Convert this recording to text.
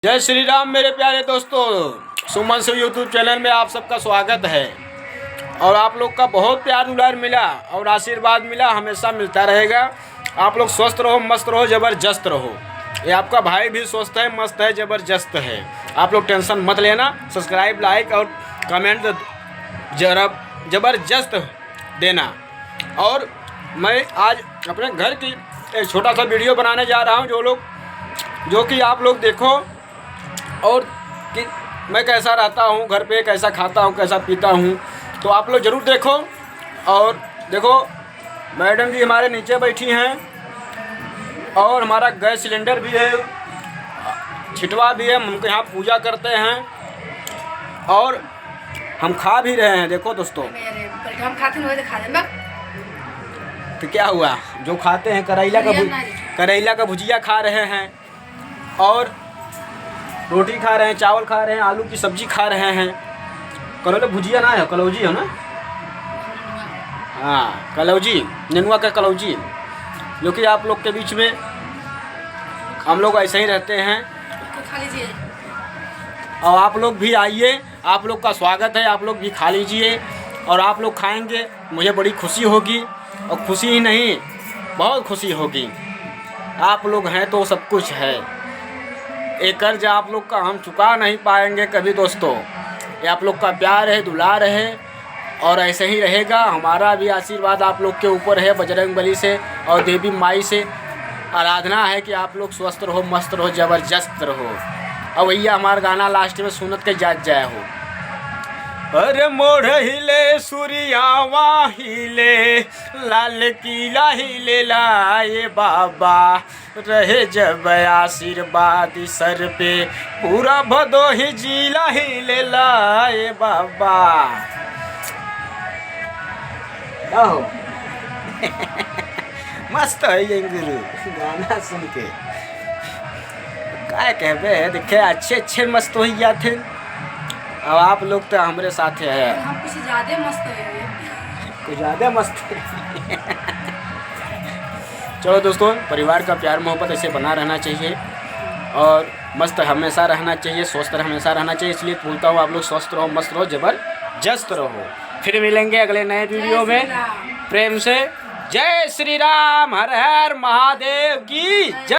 जय श्री राम मेरे प्यारे दोस्तों, सुमन से यूट्यूब चैनल में आप सबका स्वागत है। और आप लोग का बहुत प्यार दुलार मिला और आशीर्वाद मिला, हमेशा मिलता रहेगा। आप लोग स्वस्थ रहो, मस्त रहो, ज़बरदस्त रहो। ये आपका भाई भी स्वस्थ है, मस्त है, ज़बरदस्त है। आप लोग टेंशन मत लेना। सब्सक्राइब, लाइक और कमेंट जरा ज़बरदस्त देना। और मैं आज अपने घर की एक छोटा सा वीडियो बनाने जा रहा हूँ, जो कि आप लोग देखो और कि मैं कैसा रहता हूँ घर पे, कैसा खाता हूँ, कैसा पीता हूँ, तो आप लोग ज़रूर देखो। और देखो, मैडम जी हमारे नीचे बैठी हैं और हमारा गैस सिलेंडर भी है, छिटवा भी है। हम उनके यहाँ पूजा करते हैं और हम खा भी रहे हैं। देखो दोस्तों, हम खाते हैं तो क्या हुआ, जो खाते हैं करेला का भुजिया खा रहे हैं और रोटी खा रहे हैं, चावल खा रहे हैं, आलू की सब्जी खा रहे हैं। करेला भुजिया ना है, कलौजी है ना। हाँ, कलौजी, नेनुआ का कलौजी, जो कि आप लोग के बीच में हम लोग ऐसे ही रहते हैं। खा लीजिए और आप लोग भी आइए, आप लोग का स्वागत है। आप लोग भी खा लीजिए और आप लोग खाएंगे, मुझे बड़ी खुशी होगी। और खुशी ही नहीं, बहुत खुशी होगी। आप लोग हैं तो सब कुछ है। एक कर्ज आप लोग का हम चुका नहीं पाएंगे कभी दोस्तों। ये आप लोग का प्यार है, दुलार है और ऐसे ही रहेगा। हमारा भी आशीर्वाद आप लोग के ऊपर है, बजरंगबली से और देवी माई से आराधना है कि आप लोग स्वस्थ रहो, मस्त रहो, ज़बरदस्त रहो। और भैया हमारा गाना लास्ट में सुनत के जात जाए हो। अरे मोड़ हिले सूर्यावा हिले, लाल किला हिले लाए बाबा, रहे जब आशीर्वाद सर पे, पूरा भदोही जिला हिले लाए बाबा। आओ मस्त है ये गुरु गाना सुन के। क्या कहबे, देखे अच्छे अच्छे मस्त हो जाते। अब आप लोग तो हमारे साथ है, हम कुछ ज़्यादा मस्त है, कुछ ज़्यादा मस्त है। चलो दोस्तों, परिवार का प्यार मोहब्बत ऐसे बना रहना चाहिए और मस्त हमेशा रहना चाहिए, स्वस्थ हमेशा रहना चाहिए। इसलिए बोलता हूँ, आप लोग स्वस्थ रहो, मस्त रहो, ज़बरदस्त रहो। फिर मिलेंगे अगले नए वीडियो में। प्रेम से जय श्री राम, हर हर महादेव की जय।